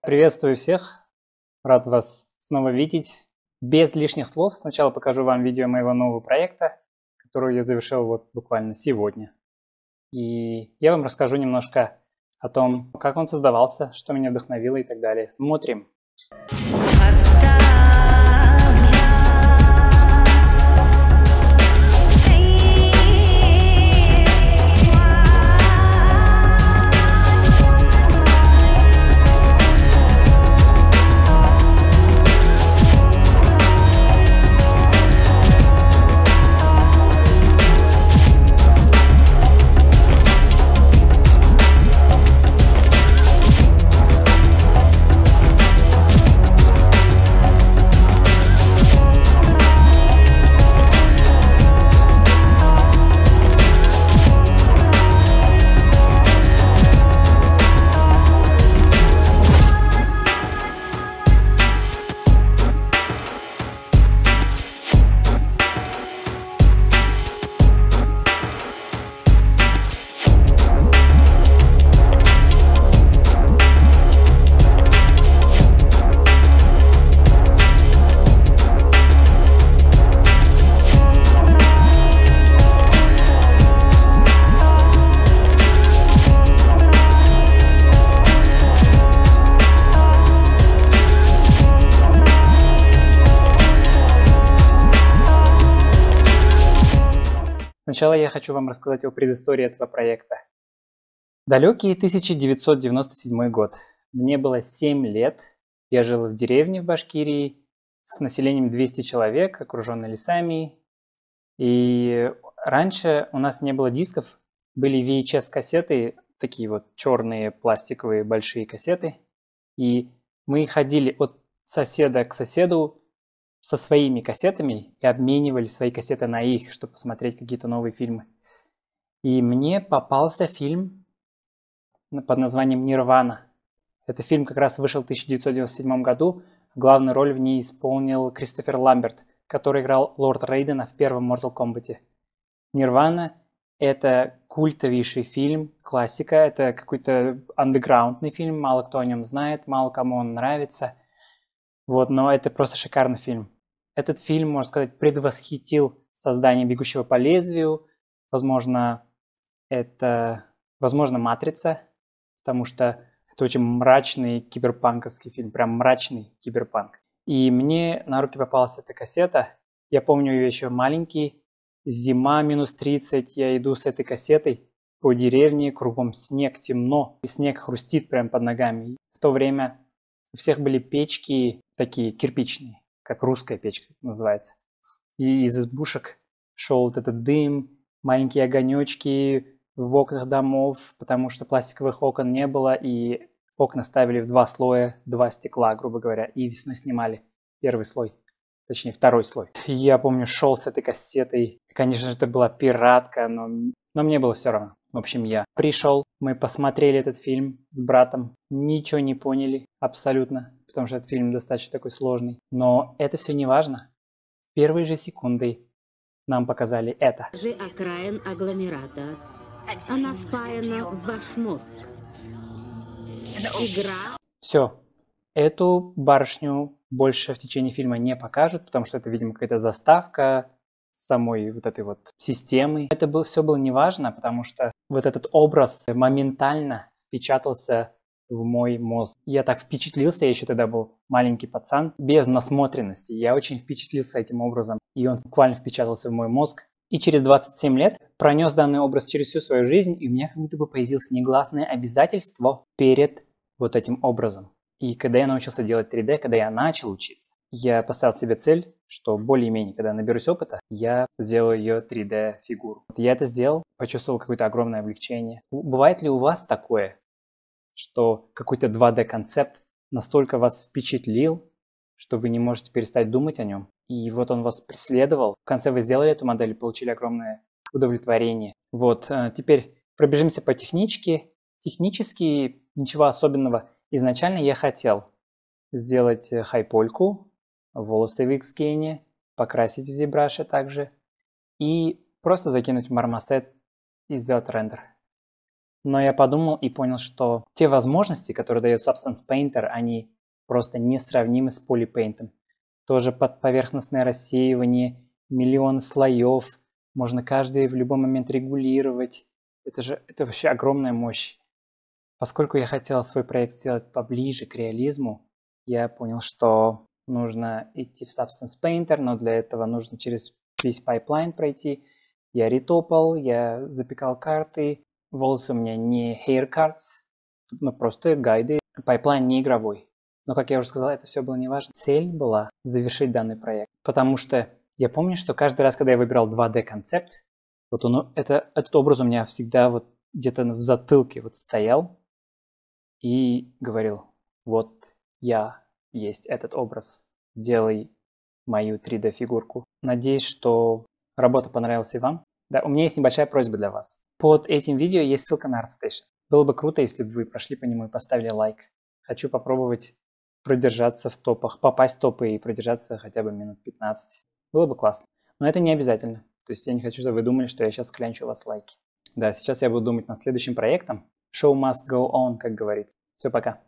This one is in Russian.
Приветствую всех, рад вас снова видеть. Без лишних слов сначала покажу вам видео моего нового проекта, который я завершил вот буквально сегодня. И я вам расскажу немножко о том, как он создавался, что меня вдохновило и так далее. Смотрим. Сначала я хочу вам рассказать о предыстории этого проекта. Далекий 1997 год. Мне было 7 лет. Я жил в деревне в Башкирии с населением 200 человек, окруженной лесами. И раньше у нас не было дисков, были VHS-кассеты, такие вот черные пластиковые большие кассеты. И мы ходили от соседа к соседу со своими кассетами и обменивали свои кассеты на их, чтобы посмотреть какие-то новые фильмы. И мне попался фильм под названием «Нирвана». Этот фильм как раз вышел в 1997 году. Главную роль в ней исполнил Кристофер Ламберт, который играл Лорд Рейдена в первом Mortal Kombat. «Нирвана» — это культовейший фильм, классика. Это какой-то андеграундный фильм, мало кто о нем знает, мало кому он нравится. Вот, но это просто шикарный фильм. Этот фильм, можно сказать, предвосхитил создание «Бегущего по лезвию». Возможно, это «Матрица», потому что это очень мрачный киберпанковский фильм, прям мрачный киберпанк. И мне на руки попалась эта кассета. Я помню ее еще маленький. Зима, -30. Я иду с этой кассетой по деревне, кругом снег, темно. И снег хрустит прям под ногами. В то время у всех были печки такие кирпичные, как русская печка называется. И из избушек шел вот этот дым, маленькие огонечки в окнах домов, потому что пластиковых окон не было, и окна ставили в 2 слоя, 2 стекла, грубо говоря, и весной снимали первый слой, точнее второй слой. Я помню, шел с этой кассетой. Конечно же, это была пиратка, но мне было все равно. В общем, я пришел, мы посмотрели этот фильм с братом, ничего не поняли абсолютно, потому что этот фильм достаточно такой сложный. Но это все не важно. В первые же секунды нам показали это. Окраин агломерата. Она впаяна в ваш мозг. Игра. Все. Эту барышню больше в течение фильма не покажут, потому что это, видимо, какая-то заставка самой вот этой вот системы. Это все было неважно, потому что вот этот образ моментально впечатался в мой мозг. Я так впечатлился, я еще тогда был маленький пацан, без насмотренности. Я очень впечатлился этим образом, и он буквально впечатался в мой мозг. И через 27 лет пронес данный образ через всю свою жизнь, и у меня как будто бы появилось негласное обязательство перед вот этим образом. И когда я научился делать 3D, когда я начал учиться, я поставил себе цель, что более-менее, когда наберусь опыта, я сделаю ее 3D-фигуру. Я это сделал, почувствовал какое-то огромное облегчение. Бывает ли у вас такое, что какой-то 2D-концепт настолько вас впечатлил, что вы не можете перестать думать о нем? И вот он вас преследовал. В конце вы сделали эту модель и получили огромное удовлетворение. Вот, теперь пробежимся по техничке. Технически ничего особенного. Изначально я хотел сделать хайпольку, волосы в Xgene, покрасить в ZBrush также и просто закинуть в Marmoset и сделать рендер. Но я подумал и понял, что те возможности, которые дает Substance Painter, они просто несравнимы с Polypaint. Тоже подповерхностное рассеивание, миллион слоев, можно каждый в любой момент регулировать. Это вообще огромная мощь. Поскольку я хотел свой проект сделать поближе к реализму, я понял, что нужно идти в Substance Painter, но для этого нужно через весь пайплайн пройти. Я ретопал, я запекал карты. Волосы у меня не hair cards, но просто гайды. Пайплайн не игровой. Но, как я уже сказал, это все было неважно. Цель была завершить данный проект. Потому что я помню, что каждый раз, когда я выбирал 2D-концепт, вот этот образ у меня всегда вот где-то в затылке вот стоял и говорил, вот я есть этот образ, делай мою 3D-фигурку. Надеюсь, что работа понравилась и вам. Да, у меня есть небольшая просьба для вас. Под этим видео есть ссылка на ArtStation. Было бы круто, если бы вы прошли по нему и поставили лайк. Хочу попробовать продержаться в топах, попасть в топы и продержаться хотя бы минут 15. Было бы классно. Но это не обязательно. То есть я не хочу, чтобы вы думали, что я сейчас клянчу у вас лайки. Да, сейчас я буду думать над следующим проектом. Show must go on, как говорится. Все, пока.